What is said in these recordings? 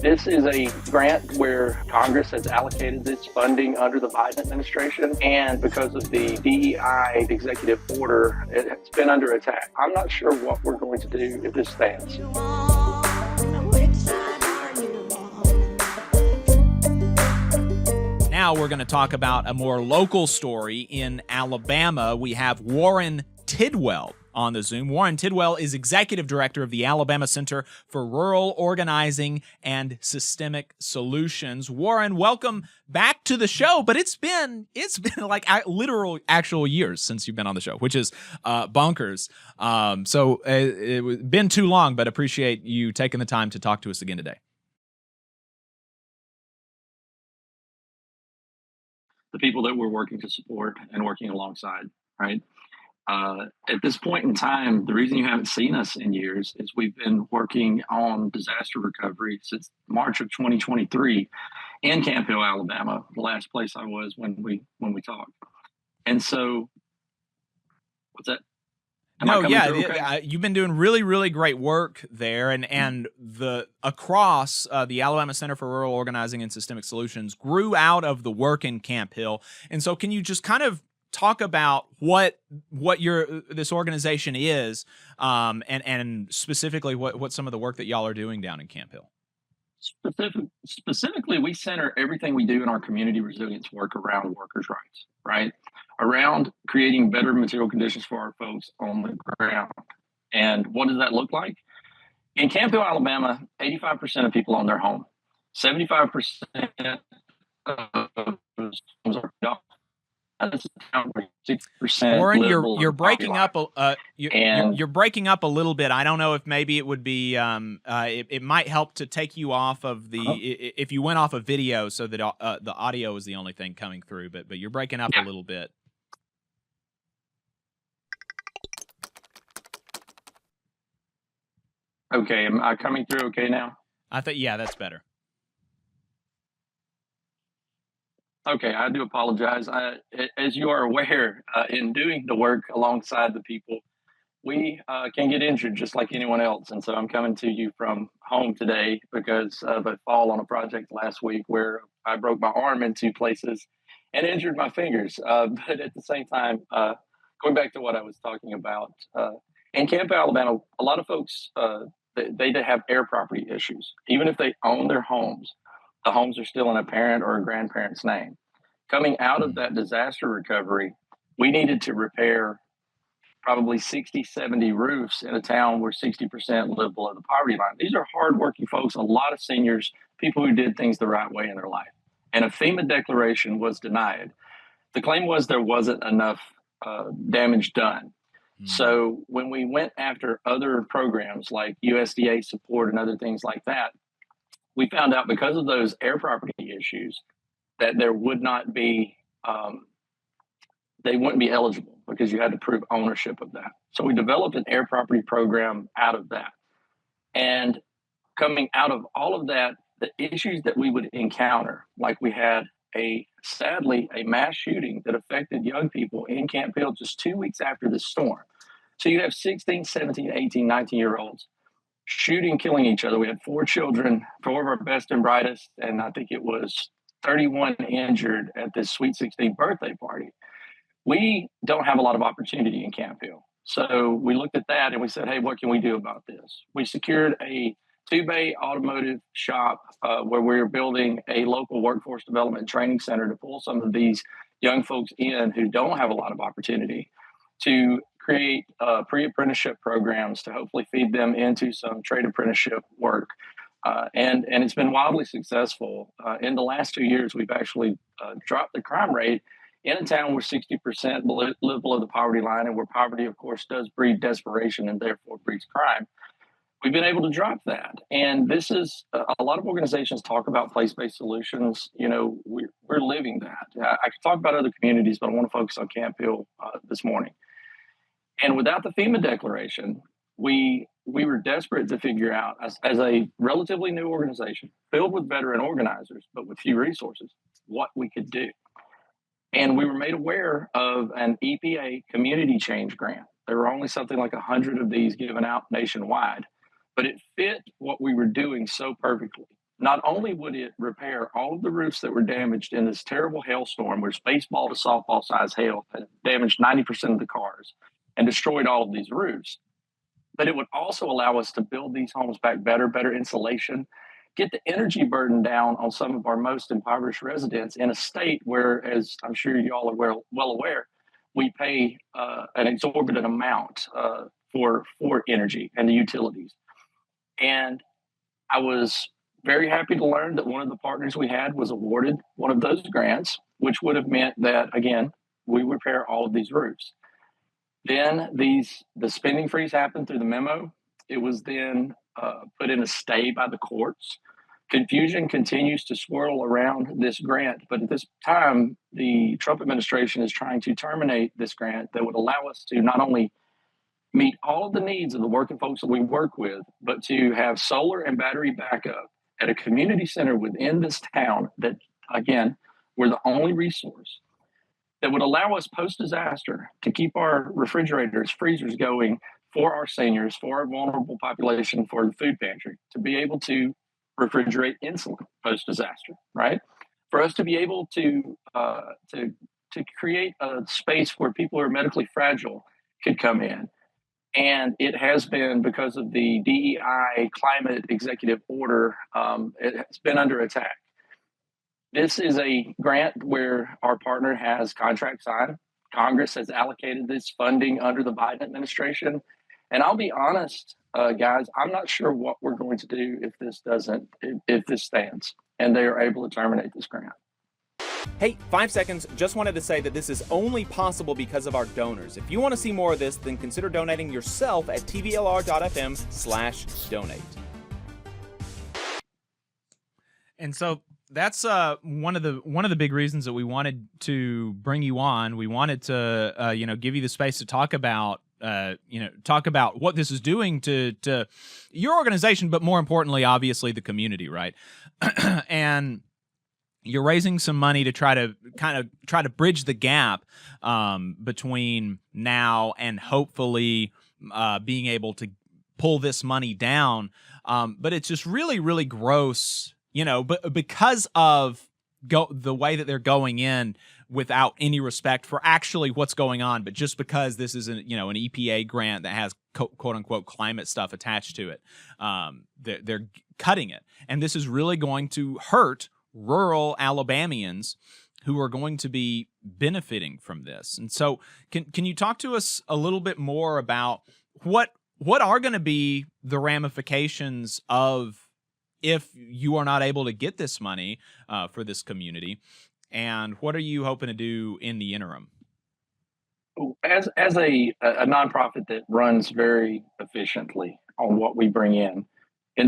This is a grant where Congress has allocated this funding under the Biden administration, and because of the DEI executive order, it's been under attack. I'm not sure what we're going to do if this stands. Now we're going to talk about a more local story in Alabama. We have Warren Tidwell on the Zoom. Warren Tidwell is executive director of the Alabama Center for Rural Organizing and Systemic Solutions. Warren, welcome back to the show. But it's been like literal actual years since you've been on the show, which is bonkers. So it's been too long, but appreciate you taking the time to talk to us again today. The people that we're working to support and working alongside, right? At this point in time, the reason you haven't seen us in years is we've been working on disaster recovery since March of 2023 in Camp Hill, Alabama, the last place I was when we talked. And so, what's that? You've been doing really, really great work there, and across the Alabama Center for Rural Organizing and Systemic Solutions grew out of the work in Camp Hill. And so, can you just kind of talk about what this organization is, and specifically what some of the work that y'all are doing down in Camp Hill? Specifically, we center everything we do in our community resilience work around workers' rights, right? Around creating better material conditions for our folks on the ground. And what does that look like? In Camp Hill, Alabama, 85% of people own their home. 75% of those homes are adult. Warren, you're breaking up. You're breaking up a little bit. I don't know if maybe it would be. It might help to take you off of the. If you went off of video, so that the audio is the only thing coming through. But you're breaking up a little bit. Okay, am I coming through okay now? I think that's better. Okay, I do apologize. As you are aware, in doing the work alongside the people, we can get injured just like anyone else. And so I'm coming to you from home today because of a fall on a project last week where I broke my arm in two places and injured my fingers. But at the same time, going back to what I was talking about, in Camp Alabama, a lot of folks, they have air property issues. Even if they own their homes, the homes are still in a parent or a grandparent's name. Coming out of that disaster recovery, we needed to repair probably 60, 70 roofs in a town where 60% live below the poverty line. These are hardworking folks, a lot of seniors, people who did things the right way in their life. And a FEMA declaration was denied. The claim was there wasn't enough damage done. So when we went after other programs like USDA support and other things like that, we found out because of those air property issues that there would not be, they wouldn't be eligible because you had to prove ownership of that. So we developed an air property program out of that. And coming out of all of that, the issues that we would encounter, like we had sadly a mass shooting that affected young people in Camp Hill just 2 weeks after the storm. So you have 16, 17, 18, 19-year-olds shooting, killing each other. We had 4 children, 4 of our best and brightest, and I think it was 31 injured at this Sweet 16 birthday party. We don't have a lot of opportunity in Camp Hill. So we looked at that and we said, hey, what can we do about this? We secured a 2-bay automotive shop where we're building a local workforce development training center to pull some of these young folks in who don't have a lot of opportunity to create pre-apprenticeship programs to hopefully feed them into some trade apprenticeship work. And it's been wildly successful. In the last 2 years, we've actually dropped the crime rate in a town where 60% live below the poverty line, and where poverty, of course, does breed desperation and therefore breeds crime. We've been able to drop that. And this is a lot of organizations talk about place-based solutions. You know, we're living that. I could talk about other communities, but I want to focus on Camp Hill this morning. And without the FEMA declaration, we were desperate to figure out, as a relatively new organization filled with veteran organizers, but with few resources, what we could do. And we were made aware of an EPA community change grant. There were only something like 100 of these given out nationwide, but it fit what we were doing so perfectly. not only would it repair all of the roofs that were damaged in this terrible hailstorm, where baseball to softball size hail had damaged 90% of the cars and destroyed all of these roofs, but it would also allow us to build these homes back better, better insulation, get the energy burden down on some of our most impoverished residents in a state where, as I'm sure you all are well aware, we pay an exorbitant amount for energy and the utilities. And I was very happy to learn that one of the partners we had was awarded one of those grants, which would have meant that, again, we repair all of these roofs. Then the spending freeze happened through the memo. It was then put in a stay by the courts. Confusion continues to swirl around this grant, but at this time, the Trump administration is trying to terminate this grant that would allow us to not only meet all of the needs of the working folks that we work with, but to have solar and battery backup at a community center within this town that, again, we're the only resource that would allow us post-disaster to keep our refrigerators, freezers going for our seniors, for our vulnerable population, for the food pantry, to be able to refrigerate insulin post-disaster, right? For us to be able to create a space where people who are medically fragile could come in. And it has been, because of the DEI climate executive order, it has been under attack. This is a grant where our partner has contract signed. Congress has allocated this funding under the Biden administration. And I'll be honest, guys, I'm not sure what we're going to do if this stands and they are able to terminate this grant. Hey, 5 seconds. Just wanted to say that this is only possible because of our donors. If you want to see more of this, then consider donating yourself at tidwell.fm/donate. And so that's one of the big reasons that we wanted to bring you on. We wanted to give you the space to talk about what this is doing to your organization, but more importantly, obviously, the community, right? And you're raising some money to try to bridge the gap between now and hopefully being able to pull this money down. But it's just really, really gross, but because of the way that they're going in without any respect for actually what's going on, but just because this is an EPA grant that has quote unquote climate stuff attached to it, they're cutting it. And this is really going to hurt rural Alabamians who are going to be benefiting from this. And so can you talk to us a little bit more about what are going to be the ramifications of if you are not able to get this money for this community, and what are you hoping to do in the interim? As a nonprofit that runs very efficiently on what we bring in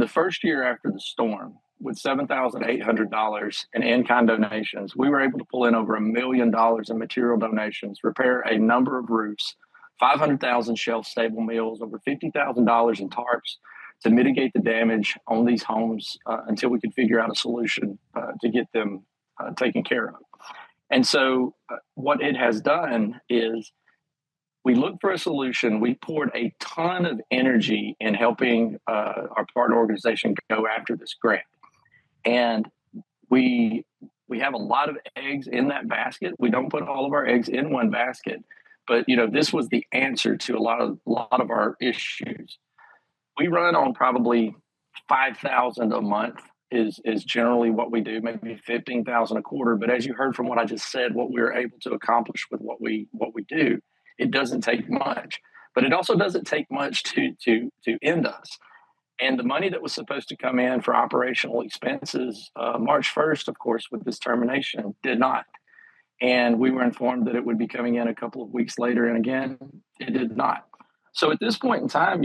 the first year after the storm, with $7,800 in in-kind donations, we were able to pull in over $1 million in material donations, repair a number of roofs, 500,000 shelf-stable meals, over $50,000 in tarps to mitigate the damage on these homes until we could figure out a solution to get them taken care of. And so what it has done is we looked for a solution. We poured a ton of energy in helping our partner organization go after this grant. And we have a lot of eggs in that basket. We don't put all of our eggs in one basket, but this was the answer to a lot of our issues. We run on probably 5,000 a month is generally what we do, maybe 15,000 a quarter. But as you heard from what I just said, what we're able to accomplish with what we do, it doesn't take much. But it also doesn't take much to end us. And the money that was supposed to come in for operational expenses March 1st, of course, with this termination, did not. And we were informed that it would be coming in a couple of weeks later, and again, it did not. So at this point in time,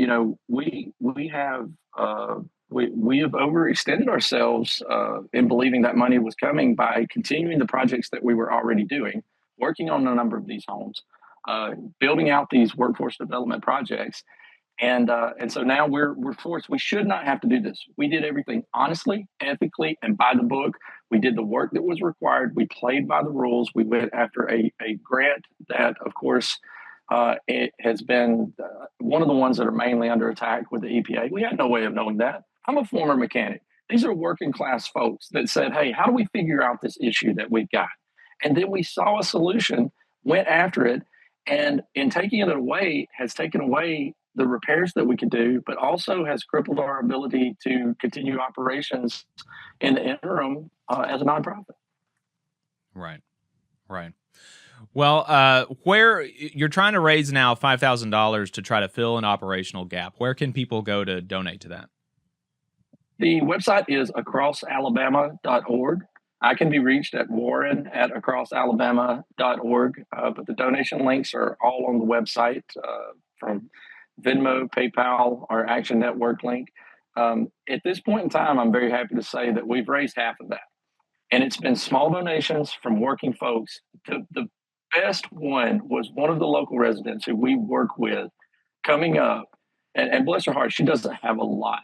we have overextended ourselves in believing that money was coming by continuing the projects that we were already doing, working on a number of these homes, building out these workforce development projects. And so now we're forced. We should not have to do this. We did everything honestly, ethically, and by the book. We did the work that was required. We played by the rules. We went after a grant that, of course, it has been one of the ones that are mainly under attack with the EPA. We had no way of knowing that. I'm a former mechanic. These are working class folks that said, hey, how do we figure out this issue that we've got? And then we saw a solution, went after it, and in taking it away, has taken away the repairs that we could do, but also has crippled our ability to continue operations in the interim as a nonprofit. Right, right. Well, where you're trying to raise now $5,000 to try to fill an operational gap, where can people go to donate to that? The website is acrossalabama.org. I can be reached at warren@acrossalabama.org, but the donation links are all on the website, from Venmo, PayPal, our Action Network link. At this point in time, I'm very happy to say that we've raised half of that. And it's been small donations from working folks. The best one was one of the local residents who we work with coming up, and bless her heart, she doesn't have a lot,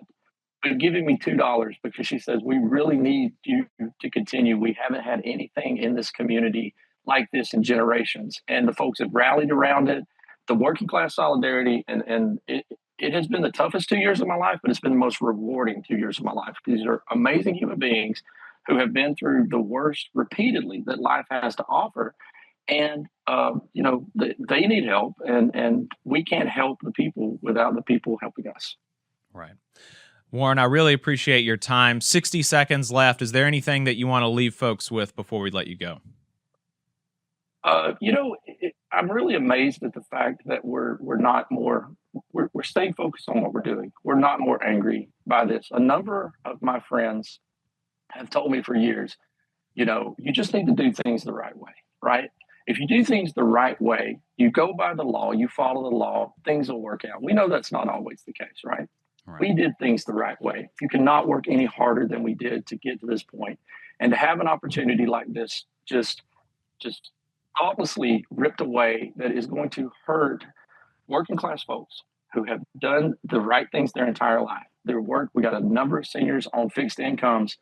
but giving me $2 because she says, we really need you to continue. We haven't had anything in this community like this in generations. And the folks have rallied around it, the working class solidarity, and it has been the toughest 2 years of my life, but it's been the most rewarding 2 years of my life. These are amazing human beings who have been through the worst repeatedly that life has to offer. And, they need help, and we can't help the people without the people helping us. Right. Warren, I really appreciate your time. 60 seconds left. Is there anything that you want to leave folks with before we let you go? I'm really amazed at the fact that we're staying focused on what we're doing. We're not more angry by this. A number of my friends have told me for years, you just need to do things the right way, right? If you do things the right way, you go by the law, you follow the law, things will work out. We know that's not always the case, right? Right. We did things the right way. You cannot work any harder than we did to get to this point. And to have an opportunity like this just thoughtlessly ripped away that is going to hurt working class folks who have done the right things their entire life. Their work, we got a number of seniors on fixed incomes.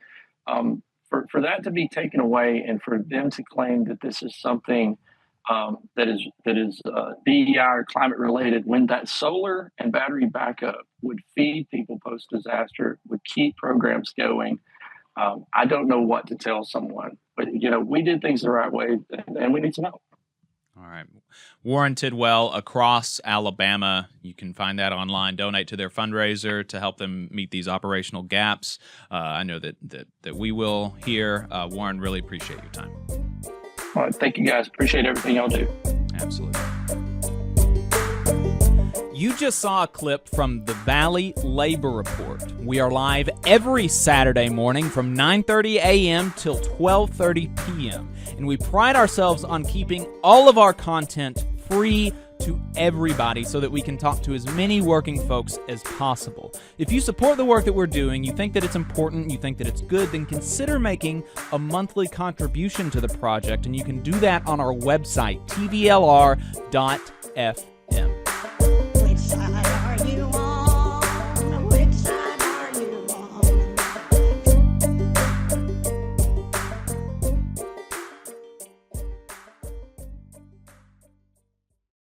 For that to be taken away and for them to claim that this is something that is DEI or climate related, when that solar and battery backup would feed people post disaster, would keep programs going. I don't know what to tell someone, but we did things the right way, and we need some help. All right. Warren Tidwell, Across Alabama. You can find that online. Donate to their fundraiser to help them meet these operational gaps. I know that we will here. Warren, really appreciate your time. All right, thank you guys. Appreciate everything y'all do. Absolutely. You just saw a clip from the Valley Labor Report. We are live every Saturday morning from 9:30 a.m. till 12:30 p.m. And we pride ourselves on keeping all of our content free to everybody so that we can talk to as many working folks as possible. If you support the work that we're doing, you think that it's important, you think that it's good, then consider making a monthly contribution to the project, and you can do that on our website, tvlr.fm.